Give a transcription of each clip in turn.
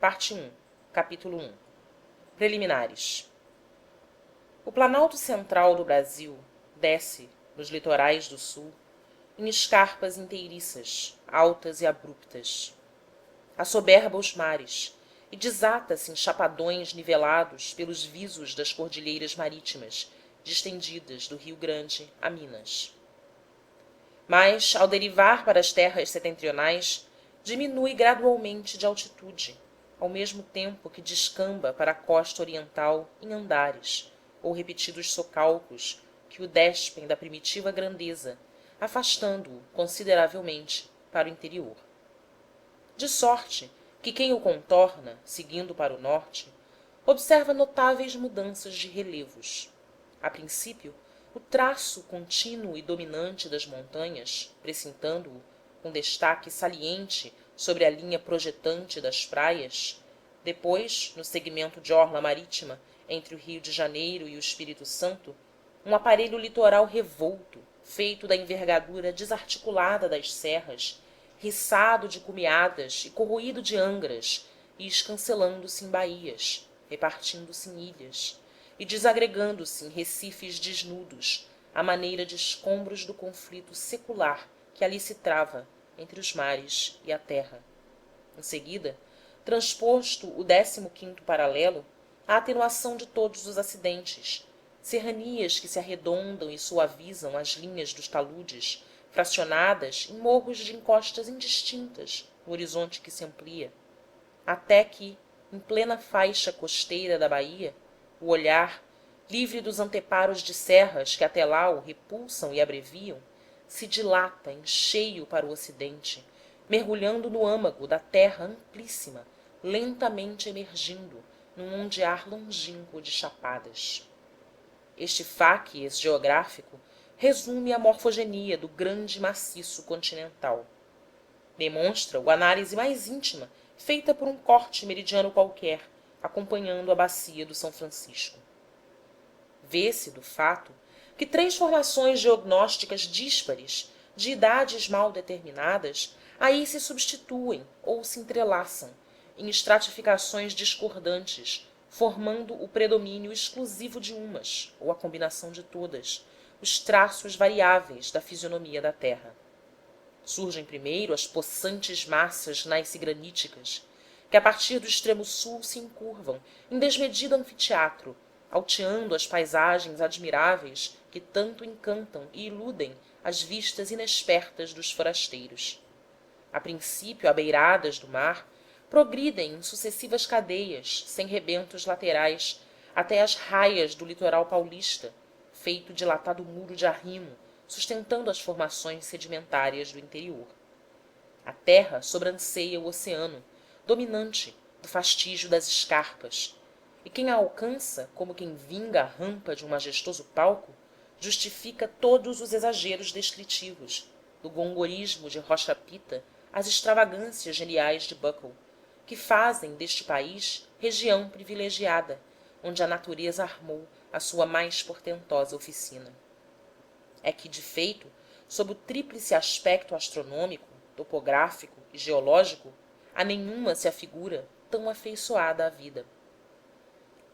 Parte 1, Capítulo 1. Preliminares. O Planalto Central do Brasil desce, nos litorais do sul, em escarpas inteiriças, altas e abruptas. Assoberba os mares e desata-se em chapadões nivelados pelos visos das cordilheiras marítimas distendidas do Rio Grande a Minas. Mas, ao derivar para as terras setentrionais, diminui gradualmente de altitude, ao mesmo tempo que descamba para a costa oriental em andares, ou repetidos socalcos que o despem da primitiva grandeza, afastando-o consideravelmente para o interior. De sorte que quem o contorna, seguindo para o norte, observa notáveis mudanças de relevos. A princípio, o traço contínuo e dominante das montanhas, precintando-o, com destaque saliente sobre a linha projetante das praias, depois, no segmento de orla marítima entre o Rio de Janeiro e o Espírito Santo, um aparelho litoral revolto, feito da envergadura desarticulada das serras, riçado de cumeadas e corroído de angras, e escancelando-se em baías, repartindo-se em ilhas, e desagregando-se em recifes desnudos, à maneira de escombros do conflito secular que ali se trava entre os mares e a terra. Em seguida, transposto o 15º paralelo, a atenuação de todos os acidentes, serranias que se arredondam e suavizam as linhas dos taludes, fracionadas em morros de encostas indistintas no horizonte que se amplia, até que, em plena faixa costeira da baía, o olhar, livre dos anteparos de serras que até lá o repulsam e abreviam, se dilata em cheio para o ocidente, mergulhando no âmago da terra amplíssima, lentamente emergindo num ondear longínquo de chapadas. Este facies geográfico resume a morfogenia do grande maciço continental. Demonstra-o a análise mais íntima feita por um corte meridiano qualquer, acompanhando a bacia do São Francisco. Vê-se, do fato, que três formações geognósticas díspares, de idades mal determinadas, aí se substituem ou se entrelaçam, em estratificações discordantes, formando o predomínio exclusivo de umas, ou a combinação de todas, os traços variáveis da fisionomia da terra. Surgem primeiro as possantes massas gneissigraníticas, que a partir do extremo sul se encurvam em desmedido anfiteatro, alteando as paisagens admiráveis que tanto encantam e iludem as vistas inexpertas dos forasteiros. A princípio abeiradas do mar, progridem em sucessivas cadeias, sem rebentos laterais, até as raias do litoral paulista, feito dilatado muro de arrimo, sustentando as formações sedimentárias do interior. A terra sobranceia o oceano, dominante do fastígio das escarpas, e quem a alcança como quem vinga a rampa de um majestoso palco, justifica todos os exageros descritivos, do gongorismo de Rocha Pita às extravagâncias geniais de Buckle, que fazem deste país região privilegiada, onde a natureza armou a sua mais portentosa oficina. É que, de feito, sob o tríplice aspecto astronômico, topográfico e geológico, a nenhuma se afigura tão afeiçoada à vida.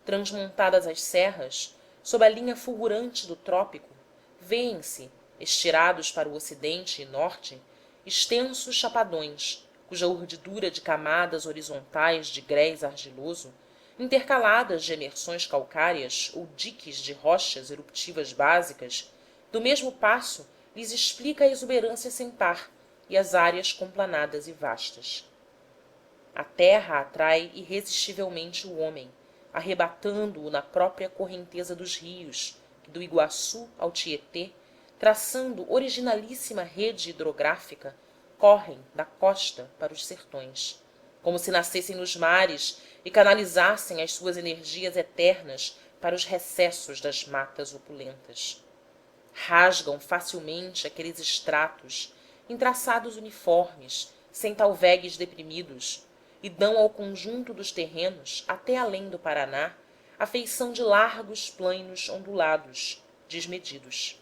Transmontadas as serras, sob a linha fulgurante do trópico, vêem-se, estirados para o ocidente e norte, extensos chapadões, cuja urdidura de camadas horizontais de grés argiloso, intercaladas de emersões calcárias ou diques de rochas eruptivas básicas, do mesmo passo lhes explica a exuberância sem par e as áreas complanadas e vastas. A terra atrai irresistivelmente o homem, arrebatando-o na própria correnteza dos rios, que do Iguaçu ao Tietê, traçando originalíssima rede hidrográfica, correm da costa para os sertões, como se nascessem nos mares e canalizassem as suas energias eternas para os recessos das matas opulentas. Rasgam facilmente aqueles estratos, em traçados uniformes, sem talvegues deprimidos, e dão ao conjunto dos terrenos, até além do Paraná, a feição de largos plainos ondulados, desmedidos.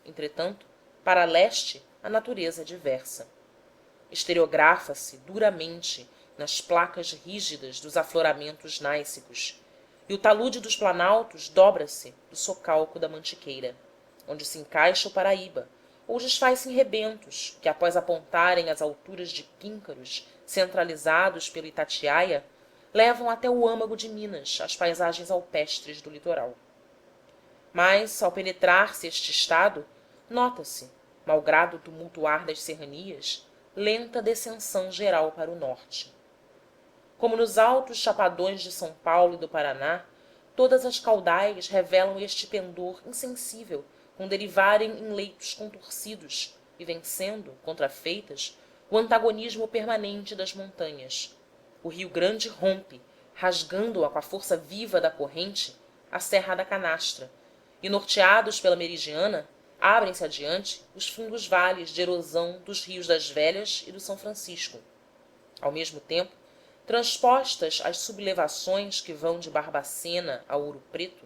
Entretanto, para leste, a natureza é diversa. Estereografa-se duramente nas placas rígidas dos afloramentos gnáissicos, e o talude dos planaltos dobra-se do socalco da mantiqueira, onde se encaixa o Paraíba, ou desfaz-se em rebentos que, após apontarem as alturas de píncaros centralizados pelo Itatiaia, levam até o âmago de Minas as paisagens alpestres do litoral. Mas, ao penetrar-se este estado, nota-se, malgrado o tumultuar das serranias, lenta descensão geral para o norte. Como nos altos chapadões de São Paulo e do Paraná, todas as caudais revelam este pendor insensível com derivarem em leitos contorcidos e vencendo, contrafeitas, o antagonismo permanente das montanhas. O Rio Grande rompe, rasgando-a com a força viva da corrente, a Serra da Canastra, e, norteados pela meridiana, abrem-se adiante os fundos vales de erosão dos rios das Velhas e do São Francisco. Ao mesmo tempo, transpostas as sublevações que vão de Barbacena a Ouro Preto,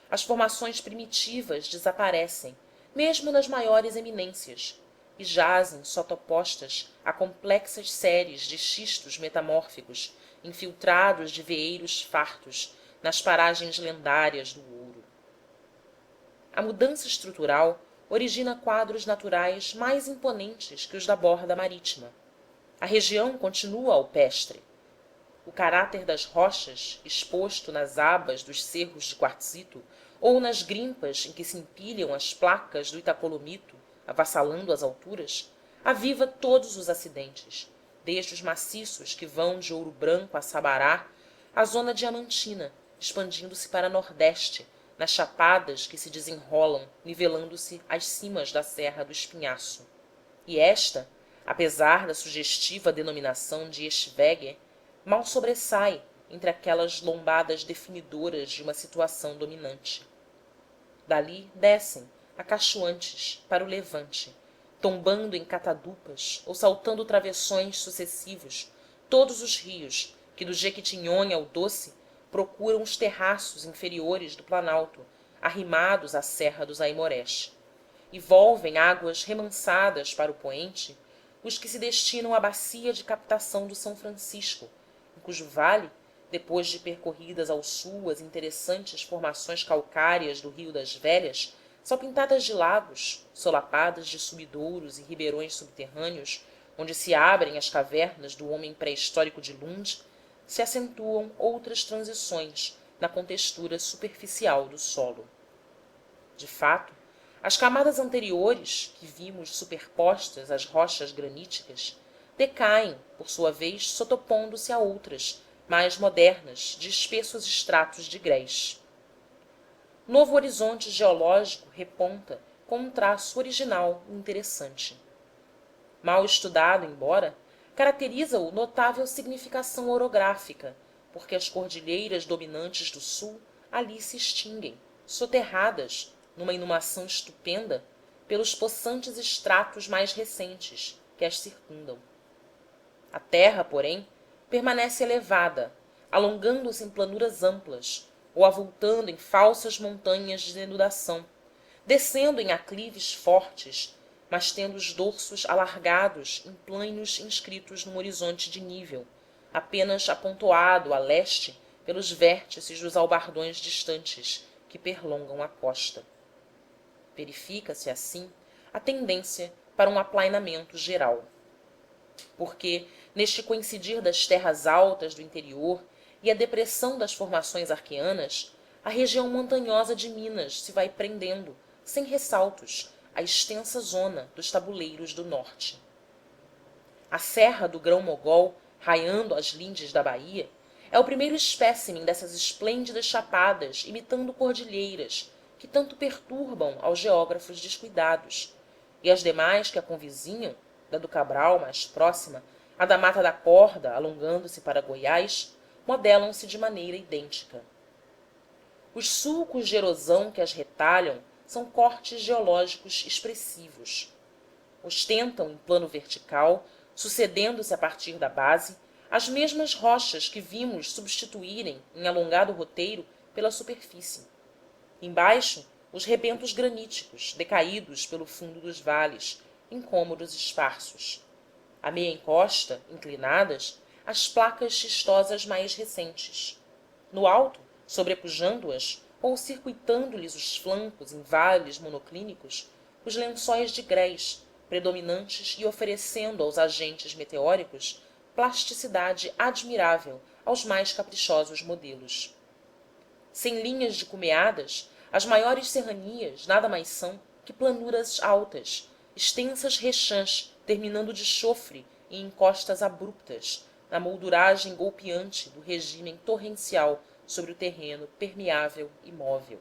as formações primitivas desaparecem, mesmo nas maiores eminências, e jazem sotopostas a complexas séries de xistos metamórficos, infiltrados de veeiros fartos nas paragens lendárias do ouro. A mudança estrutural origina quadros naturais mais imponentes que os da borda marítima. A região continua alpestre. O caráter das rochas, exposto nas abas dos cerros de quartzito ou nas grimpas em que se empilham as placas do Itacolomito, avassalando as alturas, aviva todos os acidentes, desde os maciços que vão de Ouro Branco a Sabará, à zona diamantina, expandindo-se para nordeste, nas chapadas que se desenrolam, nivelando-se às cimas da Serra do Espinhaço. E esta, apesar da sugestiva denominação de Eschwege, mal sobressai entre aquelas lombadas definidoras de uma situação dominante. Dali descem, acachoantes, para o levante, tombando em catadupas ou saltando travessões sucessivos, todos os rios que do Jequitinhonha ao Doce procuram os terraços inferiores do Planalto, arrimados à Serra dos Aimorés, e volvem águas remansadas para o poente os que se destinam à bacia de captação do São Francisco, em cujo vale, depois de percorridas ao sul as interessantes formações calcárias do Rio das Velhas, salpintadas de lagos, solapadas de subidouros e ribeirões subterrâneos, onde se abrem as cavernas do homem pré-histórico de Lund, se acentuam outras transições na contextura superficial do solo. De fato, as camadas anteriores, que vimos superpostas às rochas graníticas, decaem, por sua vez, sotopondo-se a outras, mais modernas, de espessos estratos de grés. Novo horizonte geológico reponta com um traço original e interessante. Mal estudado, embora, caracteriza-o notável significação orográfica, porque as cordilheiras dominantes do sul ali se extinguem, soterradas, numa inumação estupenda, pelos possantes estratos mais recentes que as circundam. A terra, porém, permanece elevada, alongando-se em planuras amplas ou avultando em falsas montanhas de denudação, descendo em aclives fortes, mas tendo os dorsos alargados em plainos inscritos num horizonte de nível, apenas apontoado a leste pelos vértices dos albardões distantes que perlongam a costa. Verifica-se, assim, a tendência para um aplainamento geral. Porque, neste coincidir das terras altas do interior e a depressão das formações arqueanas, a região montanhosa de Minas se vai prendendo, sem ressaltos, à extensa zona dos tabuleiros do norte. A Serra do Grão-Mogol, raiando as lindes da Bahia, é o primeiro espécimen dessas esplêndidas chapadas imitando cordilheiras que tanto perturbam aos geógrafos descuidados, e as demais que a convizinham, da do Cabral mais próxima, a da Mata da Corda alongando-se para Goiás, modelam-se de maneira idêntica. Os sulcos de erosão que as retalham são cortes geológicos expressivos. Ostentam em plano vertical, sucedendo-se a partir da base, as mesmas rochas que vimos substituírem em alongado roteiro pela superfície. Embaixo, os rebentos graníticos, decaídos pelo fundo dos vales, em cômoros esparsos. À meia encosta, inclinadas, as placas schistosas mais recentes. No alto, sobrepujando-as ou circuitando-lhes os flancos em vales monoclínicos, os lençóis de grés, predominantes e oferecendo aos agentes meteóricos plasticidade admirável aos mais caprichosos modelos. Sem linhas de cumeadas, as maiores serranias nada mais são que planuras altas, extensas rechãs terminando de chofre em encostas abruptas, na molduragem golpeante do regime torrencial sobre o terreno permeável e móvel.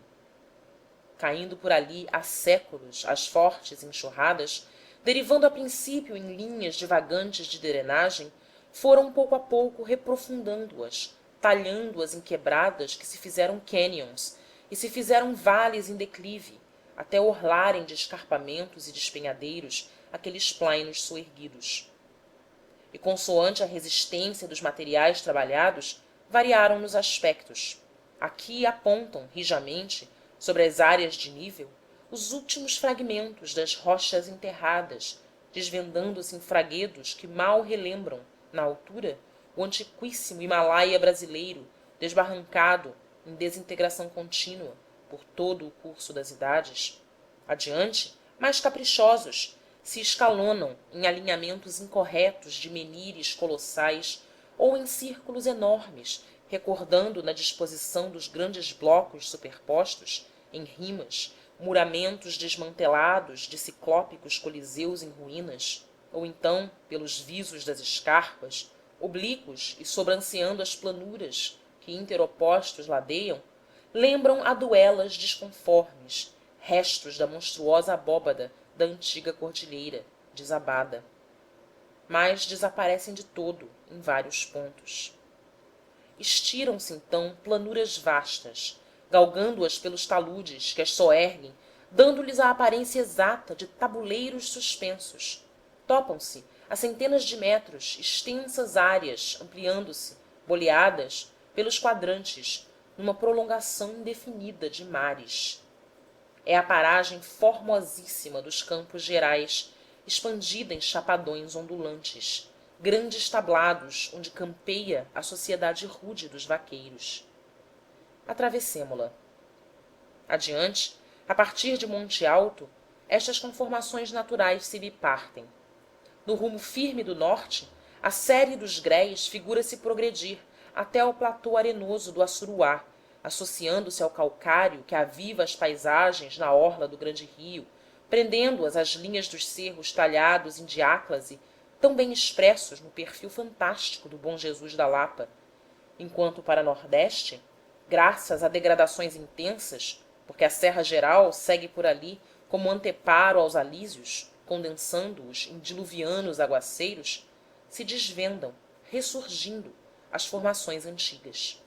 Caindo por ali há séculos as fortes enxurradas, derivando a princípio em linhas divagantes de drenagem, foram pouco a pouco reprofundando as, talhando as em quebradas que se fizeram cânions e se fizeram vales em declive, até orlarem de escarpamentos e despenhadeiros aqueles plainos soerguidos. E consoante a resistência dos materiais trabalhados, variaram nos aspectos. Aqui apontam rijamente, sobre as áreas de nível, os últimos fragmentos das rochas enterradas, desvendando-se em fraguedos que mal relembram, na altura, o antiquíssimo Himalaia brasileiro, desbarrancado, em desintegração contínua, por todo o curso das idades. Adiante, mais caprichosos, se escalonam em alinhamentos incorretos de menires colossais ou em círculos enormes, recordando na disposição dos grandes blocos superpostos, em rimas, muramentos desmantelados de ciclópicos coliseus em ruínas, ou então, pelos visos das escarpas, oblíquos e sobranceando as planuras que interopostos ladeiam, lembram aduelas desconformes, restos da monstruosa abóbada da antiga cordilheira, desabada. Mas desaparecem de todo em vários pontos. Estiram-se então planuras vastas, galgando-as pelos taludes que as soerguem, dando-lhes a aparência exata de tabuleiros suspensos. Topam-se, a centenas de metros, extensas áreas ampliando-se, boleadas, pelos quadrantes, numa prolongação indefinida de mares. É a paragem formosíssima dos Campos Gerais, expandida em chapadões ondulantes, grandes tablados onde campeia a sociedade rude dos vaqueiros. Atravessemo-la. Adiante, a partir de Monte Alto, estas conformações naturais se bipartem. No rumo firme do norte, a série dos grés figura-se progredir até ao platô arenoso do Açuruá, associando-se ao calcário que aviva as paisagens na orla do grande rio, prendendo-as às linhas dos cerros talhados em diáclase, tão bem expressos no perfil fantástico do Bom Jesus da Lapa, enquanto para nordeste, graças a degradações intensas, porque a Serra Geral segue por ali como anteparo aos alísios, condensando-os em diluvianos aguaceiros, se desvendam, ressurgindo, as formações antigas.